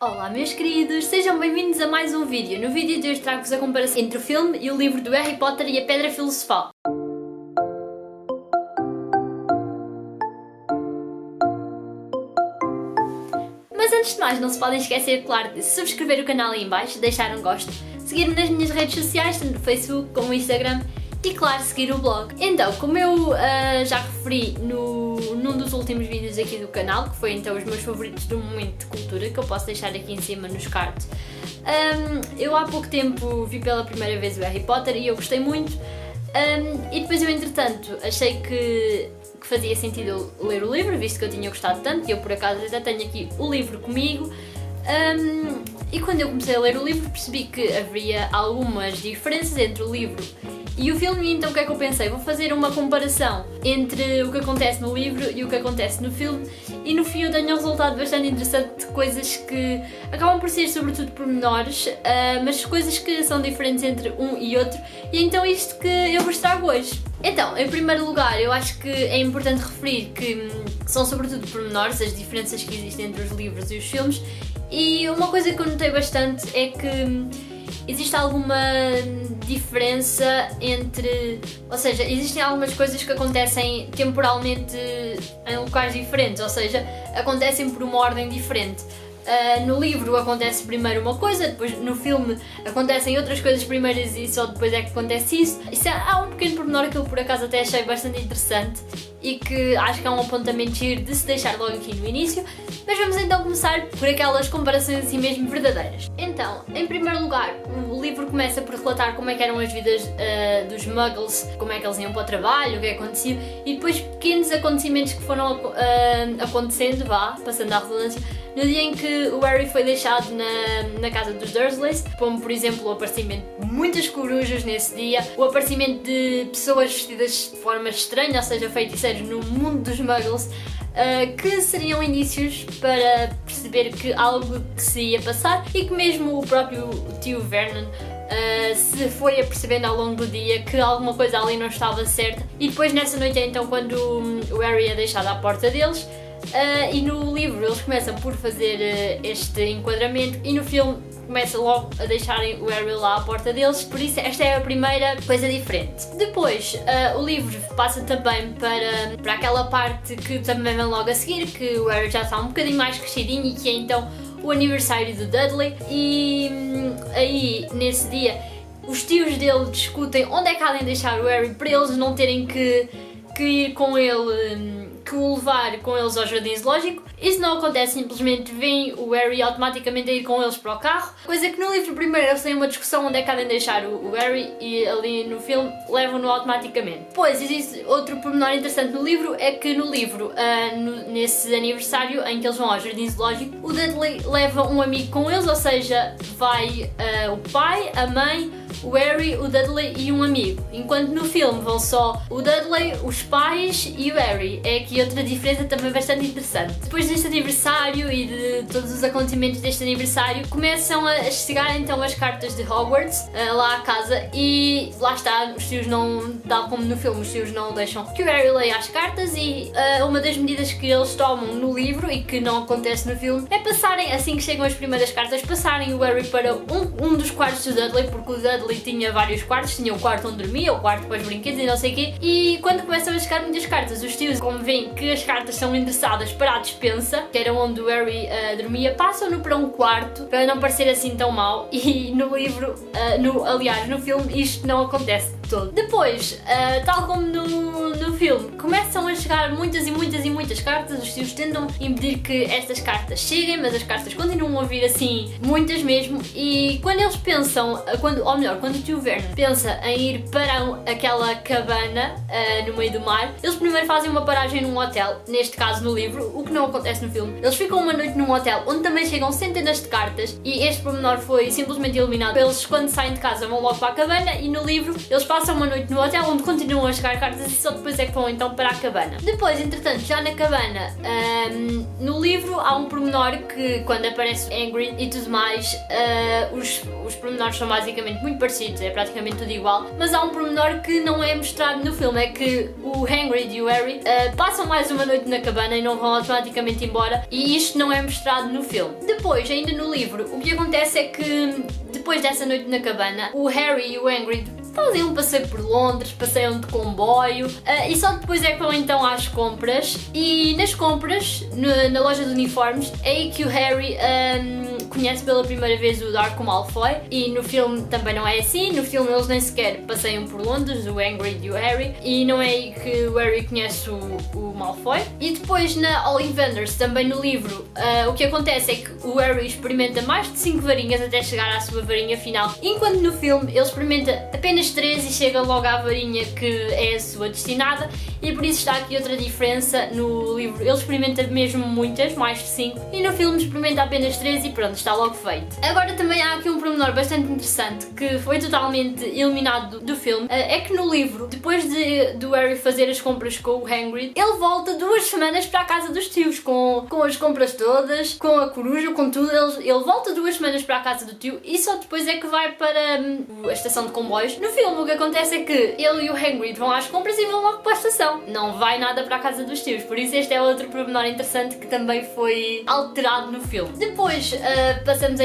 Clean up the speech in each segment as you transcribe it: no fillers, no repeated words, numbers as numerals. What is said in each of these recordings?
Olá meus queridos, sejam bem-vindos a mais um vídeo. No vídeo de hoje trago-vos a comparação entre o filme e o livro do Harry Potter e a Pedra Filosofal. Mas antes de mais, não se podem esquecer, claro, de subscrever o canal aí em baixo, deixar um gosto, seguir-me nas minhas redes sociais, tanto no Facebook como no Instagram e, claro, seguir o blog. Então, como eu já referi num dos últimos vídeos aqui do canal, que foi então os meus favoritos do momento de cultura, que eu posso deixar aqui em cima nos cards, eu há pouco tempo vi pela primeira vez o Harry Potter e eu gostei muito, e depois eu entretanto achei que fazia sentido eu ler o livro, visto que eu tinha gostado tanto, e eu por acaso ainda tenho aqui o livro comigo. E quando eu comecei a ler o livro percebi que havia algumas diferenças entre o livro e o filme, e então o que é que eu pensei? Vou fazer uma comparação entre o que acontece no livro e o que acontece no filme, e no fim eu tenho um resultado bastante interessante de coisas que acabam por ser sobretudo pormenores, mas coisas que são diferentes entre um e outro, e então isto que eu vos trago hoje. Então, em primeiro lugar, eu acho que é importante referir que são sobretudo pormenores as diferenças que existem entre os livros e os filmes, e uma coisa que eu notei bastante é que existe alguma diferença entre... Ou seja, existem algumas coisas que acontecem temporalmente em locais diferentes, ou seja, acontecem por uma ordem diferente. No livro acontece primeiro uma coisa, depois no filme acontecem outras coisas primeiras e só depois é que acontece isso. Há um pequeno pormenor que eu por acaso até achei bastante interessante e que acho que é um apontamento giro de se deixar logo aqui no início, mas vamos então começar por aquelas comparações assim mesmo verdadeiras. Então, em primeiro lugar, o livro começa por relatar como é que eram as vidas dos Muggles, como é que eles iam para o trabalho, o que acontecia, e depois pequenos acontecimentos que foram acontecendo, passando à redundância, no dia em que o Harry foi deixado na casa dos Dursleys, como por exemplo o aparecimento de muitas corujas nesse dia, o aparecimento de pessoas vestidas de forma estranha, ou seja, feiticeiros no mundo dos Muggles, que seriam indícios para perceber que algo que se ia passar, e que mesmo o próprio tio Vernon se foi apercebendo ao longo do dia que alguma coisa ali não estava certa. E depois nessa noite é então quando o Harry é deixado à porta deles. E no livro eles começam por fazer este enquadramento, e no filme começam logo a deixarem o Harry lá à porta deles, por isso esta é a primeira coisa diferente. Depois o livro passa também para aquela parte que também vem logo a seguir, que o Harry já está um bocadinho mais crescidinho e que é então o aniversário do Dudley, e aí nesse dia os tios dele discutem onde é que há de deixar o Harry para eles não terem que ir com ele, que o levar com eles ao jardim zoológico. Isso não acontece, simplesmente vem o Harry automaticamente a ir com eles para o carro, coisa que no livro primeiro eles têm uma discussão onde é que há de deixar o Harry, e ali no filme levam-no automaticamente. Depois existe outro pormenor interessante no livro, é que no livro, nesse aniversário em que eles vão ao jardim zoológico, o Dudley leva um amigo com eles, ou seja, vai o pai, a mãe, o Harry, o Dudley e um amigo, enquanto no filme vão só o Dudley, os pais e o Harry. É aqui outra diferença também bastante interessante. Depois deste aniversário e de todos os acontecimentos deste aniversário, começam a chegar então as cartas de Hogwarts lá à casa, e lá está, os tios não, tal como no filme, os tios não deixam que o Harry leia as cartas, e uma das medidas que eles tomam no livro e que não acontece no filme é passarem, assim que chegam as primeiras cartas, passarem o Harry para um dos quartos do Dudley, porque o Dudley tinha vários quartos, tinha o quarto onde dormia, o quarto para os brinquedos e não sei o quê, e quando começam a chegar muitas cartas, os tios, como veem que as cartas são endereçadas para a despensa, que era onde o Harry dormia, passam-no para um quarto para não parecer assim tão mau, e no livro, aliás no filme, isto não acontece de todo. Depois, tal como no filme, começam a chegar muitas e muitas e muitas cartas, os tios tentam impedir que estas cartas cheguem, mas as cartas continuam a vir assim, muitas mesmo, e quando eles pensam, quando o tio Vernon pensa em ir para aquela cabana no meio do mar, eles primeiro fazem uma paragem num hotel, neste caso no livro, o que não acontece no filme. Eles ficam uma noite num hotel onde também chegam centenas de cartas, e este pormenor foi simplesmente eliminado. Eles, quando saem de casa, vão logo para a cabana, e no livro eles passam uma noite no hotel onde continuam a chegar cartas, e só depois é que vão então para a cabana. Depois, entretanto, já na cabana, no livro há um pormenor que quando aparece o Hagrid e tudo mais, os pormenores são basicamente muito parecidos, é praticamente tudo igual, mas há um pormenor que não é mostrado no filme, é que o Hagrid e o Harry passam mais uma noite na cabana e não vão automaticamente embora, e isto não é mostrado no filme. Depois, ainda no livro, o que acontece é que depois dessa noite na cabana, o Harry e o Hagrid fazem um passeio por Londres, passeiam de comboio e só depois é que vão então às compras, e nas compras, na loja de uniformes, é aí que o Harry conhece pela primeira vez o Draco Malfoy, e no filme também não é assim. No filme eles nem sequer passeiam por Londres, o Hagrid e o Harry, e não é aí que o Harry conhece o Malfoy. E depois na Ollivanders, também no livro, o que acontece é que o Harry experimenta mais de 5 varinhas até chegar à sua varinha final, enquanto no filme ele experimenta apenas 3 e chega logo à varinha que é a sua destinada, e por isso está aqui outra diferença. No livro ele experimenta mesmo muitas, mais de 5, e no filme experimenta apenas 3 e pronto, está logo feito. Agora também há aqui um pormenor bastante interessante que foi totalmente eliminado do filme, é que no livro, depois do Harry fazer as compras com o Hagrid, ele volta 2 semanas para a casa dos tios, com as compras todas, com a coruja, com tudo. Ele volta 2 semanas para a casa do tio e só depois é que vai para a estação de comboios. No filme o que acontece é que ele e o Hagrid vão às compras e vão logo para a estação, não vai nada para a casa dos tios, por isso este é outro pormenor interessante que também foi alterado no filme. Depois passamos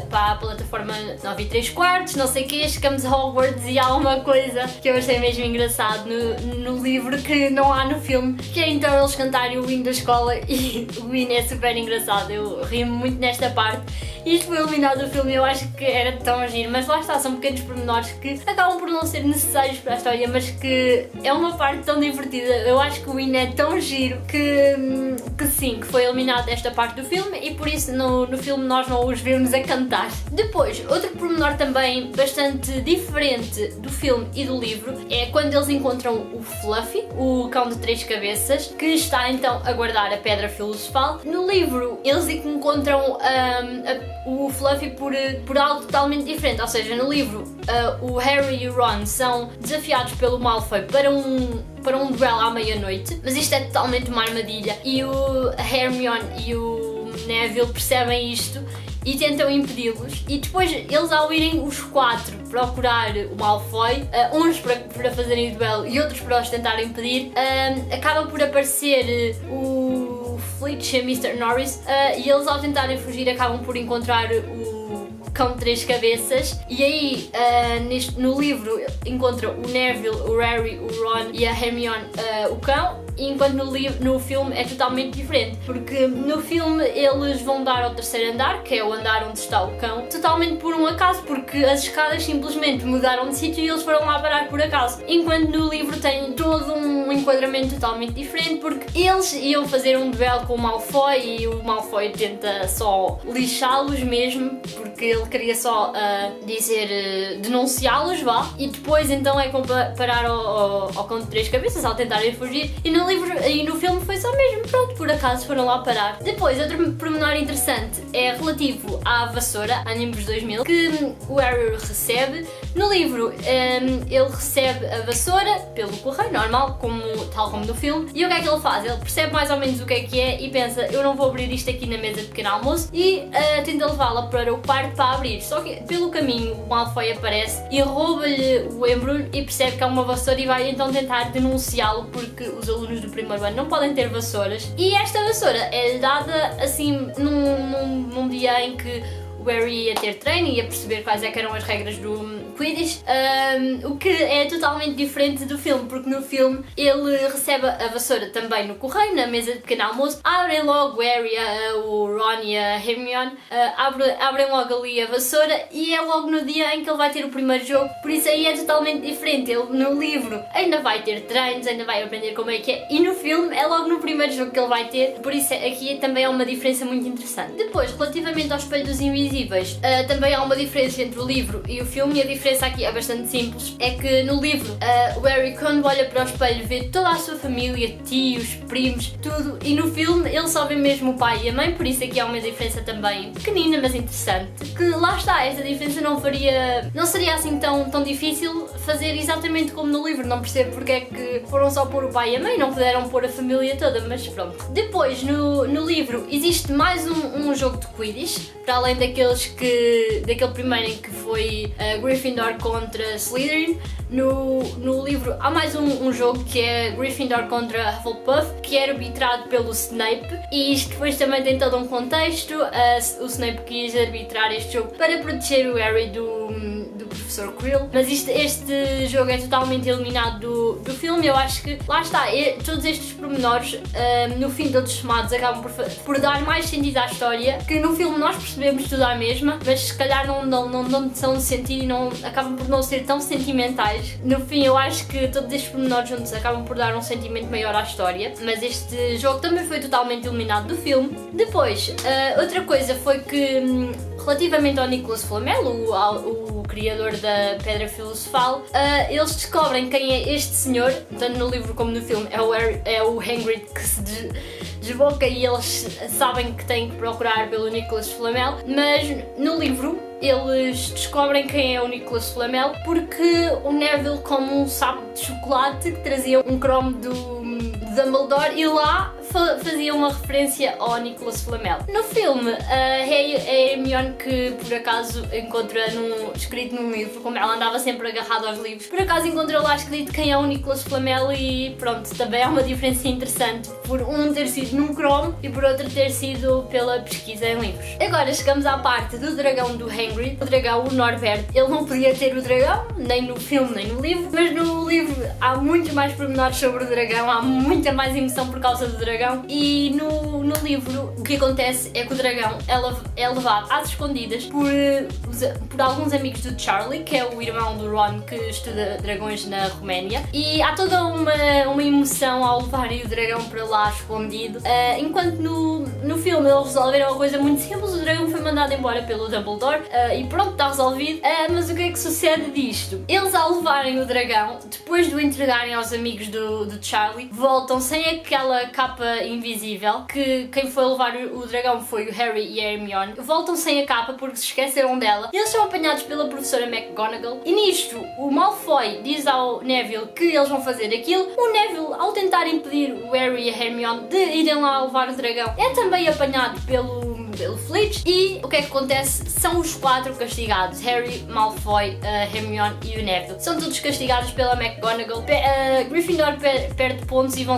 para a plataforma 9 3/4, não sei o que, chegamos a Hogwarts e há uma coisa que eu achei mesmo engraçado no livro que não há no filme, que é então eles cantarem o hino da escola, e o hino é super engraçado, eu ri-me muito nesta parte. Isto foi eliminado do filme, eu acho que era tão giro, mas lá está, são pequenos pormenores que acabam por não ser necessários para a história, mas que é uma parte tão divertida. Eu acho que o hino é tão giro que sim, que foi eliminado desta parte do filme, e por isso no filme nós não os vemos a cantar. Depois, outro pormenor também bastante diferente do filme e do livro é quando eles encontram o Fluffy, o cão de 3 cabeças, que está então a guardar a pedra filosofal. No livro eles encontram o Fluffy por algo totalmente diferente, ou seja, no livro o Harry e o Ron são desafiados pelo Malfoy para um duelo à meia-noite, mas isto é totalmente uma armadilha, e o Hermione e o Neville percebem isto e tentam impedi-los, e depois eles, ao irem os 4 procurar o Malfoy, uns para fazerem o duelo e outros para os tentarem impedir, acaba por aparecer o Filch e Mr. Norris, e eles, ao tentarem fugir, acabam por encontrar o cão de 3 cabeças, e aí no livro encontram o Neville, o Harry, o Ron e a Hermione o cão, enquanto no filme é totalmente diferente, porque no filme eles vão dar ao terceiro andar, que é o andar onde está o cão, totalmente por um acaso, porque as escadas simplesmente mudaram de sítio e eles foram lá parar por acaso, enquanto no livro tem todo um enquadramento totalmente diferente, porque eles iam fazer um duelo com o Malfoy e o Malfoy tenta só lixá-los mesmo, porque ele queria só denunciá-los, vá, e depois então é parar ao cão de 3 cabeças ao tentarem fugir, e no livro e no filme foi só mesmo, pronto, por acaso foram lá parar. Depois, outro pormenor interessante é relativo à vassoura, a Nimbus 2000, que o Harry recebe. No livro ele recebe a vassoura pelo correio, normal, tal como no filme, e o que é que ele faz? Ele percebe mais ou menos o que é e pensa, eu não vou abrir isto aqui na mesa de pequeno almoço, e tenta levá-la para o quarto para abrir, só que pelo caminho o Malfoy aparece e rouba-lhe o embrulho e percebe que é uma vassoura e vai então tentar denunciá-lo, porque os alunos do primeiro ano não podem ter vassouras, e esta vassoura é dada assim num dia em que o Harry ia ter treino e ia perceber quais eram as regras do Quidditch, o que é totalmente diferente do filme, porque no filme ele recebe a vassoura também no correio, na mesa de pequeno almoço, abrem logo o Harry, o Ron e a Hermione, abrem logo ali a vassoura, e é logo no dia em que ele vai ter o primeiro jogo, por isso aí é totalmente diferente. Ele no livro ainda vai ter treinos, ainda vai aprender como é que é, e no filme é logo no primeiro jogo que ele vai ter, por isso aqui também é uma diferença muito interessante. Depois, relativamente ao Espelho dos Invisíveis, incompatíveis. Também há uma diferença entre o livro e o filme, e a diferença aqui é bastante simples. É que no livro, o Harry, quando olha para o espelho, vê toda a sua família, tios, primos, tudo, e no filme ele só vê mesmo o pai e a mãe, por isso aqui há uma diferença também pequenina, mas interessante. Que lá está, esta diferença não seria assim tão difícil fazer exatamente como no livro. Não percebo porque é que foram só pôr o pai e a mãe, não puderam pôr a família toda, mas pronto. Depois, no livro, existe mais um jogo de Quidditch, para além daquele primeiro em que foi Gryffindor contra Slytherin. No livro há mais um jogo que é Gryffindor contra Hufflepuff, que é arbitrado pelo Snape, e isto depois também tem todo um contexto. O Snape quis arbitrar este jogo para proteger o Harry do Professor Quirrell, mas este jogo é totalmente eliminado do filme. Eu acho que, lá está, todos estes pormenores, no fim todos somados, acabam por dar mais sentido à história, que no filme nós percebemos tudo à mesma, mas se calhar não dão tão sentido e acabam por não ser tão sentimentais. No fim, eu acho que todos estes pormenores juntos acabam por dar um sentimento maior à história, mas este jogo também foi totalmente eliminado do filme. Depois, outra coisa foi que, relativamente ao Nicholas Flamel, o criador da Pedra Filosofal, eles descobrem quem é este senhor, tanto no livro como no filme. É o Hagrid que se desboca, e eles sabem que têm que procurar pelo Nicholas Flamel, mas no livro eles descobrem quem é o Nicholas Flamel porque o Neville come um saco de chocolate que trazia um cromo do Dumbledore, e lá fazia uma referência ao Nicholas Flamel. No filme, a Hermione, que por acaso encontra escrito num livro, como ela andava sempre agarrada aos livros, por acaso encontrou lá escrito quem é o Nicholas Flamel, e pronto, também é uma diferença interessante, por um ter sido num cromo e por outro ter sido pela pesquisa em livros. Agora chegamos à parte do dragão do Hagrid, o dragão, o Norbert. Ele não podia ter o dragão, nem no filme nem no livro, mas no livro há muito mais pormenores sobre o dragão, há muita mais emoção por causa do dragão. E no livro o que acontece é que o dragão é levado às escondidas por alguns amigos do Charlie, que é o irmão do Ron, que estuda dragões na Roménia, e há toda uma emoção ao levarem o dragão para lá escondido, enquanto no filme eles resolveram uma coisa muito simples. O dragão foi mandado embora pelo Dumbledore, e pronto, está resolvido. Mas o que é que sucede disto? Eles, ao levarem o dragão, depois de o entregarem aos amigos do Charlie, voltam sem aquela capa invisível, que quem foi levar o dragão foi o Harry e a Hermione. Voltam sem a capa porque se esqueceram dela. Eles são apanhados pela professora McGonagall, e nisto o Malfoy diz ao Neville que eles vão fazer aquilo. O Neville, ao tentar impedir o Harry e a Hermione de irem lá levar o dragão, é também apanhado pelo Filch, e o que é que acontece? São os 4 castigados: Harry, Malfoy, Hermione e o Neville. São todos castigados pela McGonagall. Gryffindor perde pontos e vão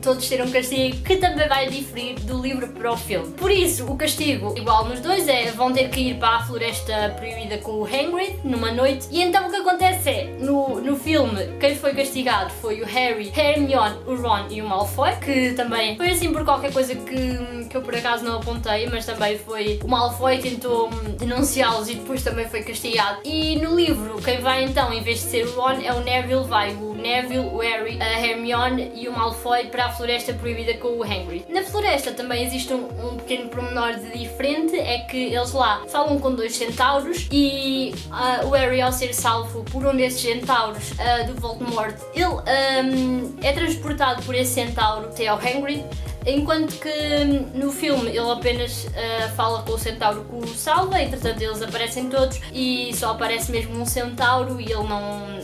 todos ter um castigo que também vai diferir do livro para o filme. Por isso, o castigo, igual nos dois, vão ter que ir para a floresta proibida com o Hagrid numa noite. E então o que acontece é, no filme, quem foi castigado foi o Harry, a Hermione, o Ron e o Malfoy, que também foi assim por qualquer coisa que eu por acaso não apontei, mas também foi o Malfoy tentou denunciá-los e depois também foi castigado. E no livro, quem vai então, em vez de ser o Ron, é o Neville. Vai o Neville, o Harry, a Hermione e o Malfoy para a floresta proibida com o Hagrid. Na floresta também existe um pequeno pormenor diferente, é que eles lá falam com 2 centauros, e o Harry, ao ser salvo por um desses centauros do Voldemort, ele é transportado por esse centauro até ao Hagrid, enquanto que no filme ele apenas fala com o centauro que o salva. Entretanto eles aparecem todos e só aparece mesmo um centauro e ele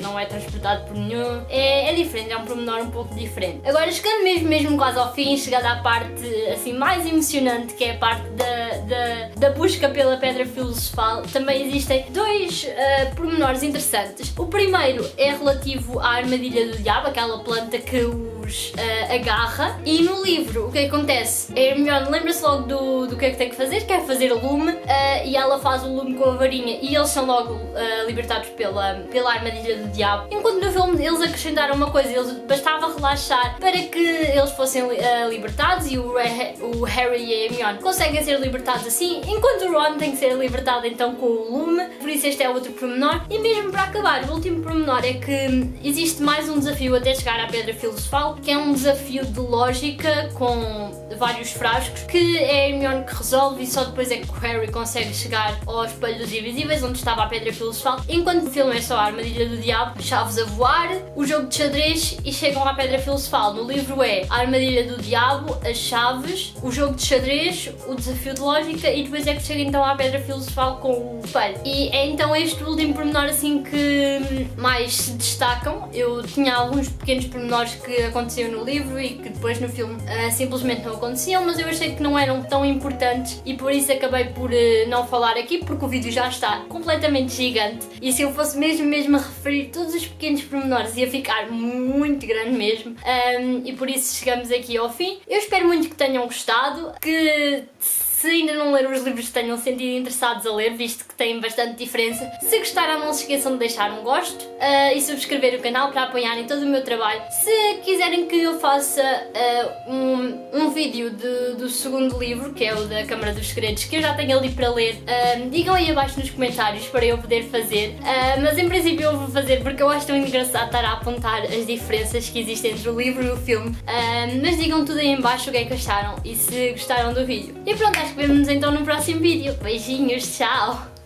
não é transportado por nenhum. É diferente, é um pormenor um pouco diferente. Agora, chegando mesmo quase ao fim, chegando à parte assim mais emocionante, que é a parte da busca pela Pedra Filosofal, também existem 2 pormenores interessantes. O primeiro é relativo à Armadilha do Diabo, aquela planta que os agarra, e no livro o que acontece? A Hermione lembra-se logo do que é que tem que fazer, quer fazer lume, e ela faz o lume com a varinha e eles são logo libertados pela Armadilha do Diabo. Enquanto no filme eles acrescentaram uma coisa: eles bastava relaxar para que eles fossem libertados, e o Harry e a Hermione conseguem ser libertados assim, enquanto o Ron tem que ser libertado então com o lume. Por isso este é outro pormenor. E mesmo para acabar, o último pormenor é que existe mais um desafio até chegar à Pedra Filosofal, que é um desafio de lógica com vários frascos, que é a Hermione que resolve e só depois é que o Harry consegue chegar ao Espelho dos Invisíveis, onde estava a Pedra Filosofal, enquanto o filme é só a Armadilha do Diabo, chaves a voar, o jogo de xadrez e chegam à Pedra Filosofal. No livro é a Armadilha do Diabo, as chaves, o jogo de xadrez, o desafio de lógica e depois é que chega então à Pedra Filosofal com o espelho. E é então este último pormenor assim que mais se destacam. Eu tinha alguns pequenos pormenores que aconteciam no livro e que depois no filme simplesmente não aconteciam, mas eu achei que não eram tão importantes e por isso acabei por não falar aqui, porque o vídeo já está completamente gigante e se eu fosse mesmo a referir todos os pequenos pormenores ia ficar muito grande mesmo, e por isso chegamos aqui ao fim. Eu espero muito que tenham gostado, que se ainda não leram os livros tenham sentido interessados a ler, visto que têm bastante diferença. Se gostaram, não se esqueçam de deixar um gosto e subscrever o canal para apoiarem todo o meu trabalho. Se quiserem que eu faça um vídeo do segundo livro, que é o da Câmara dos Segredos, que eu já tenho ali para ler, digam aí abaixo nos comentários para eu poder fazer. Mas em princípio eu vou fazer porque eu acho tão engraçado estar a apontar as diferenças que existem entre o livro e o filme. Mas digam tudo aí em baixo o que é que acharam e se gostaram do vídeo. E pronto, acho que vemos então no próximo vídeo. Beijinhos, tchau!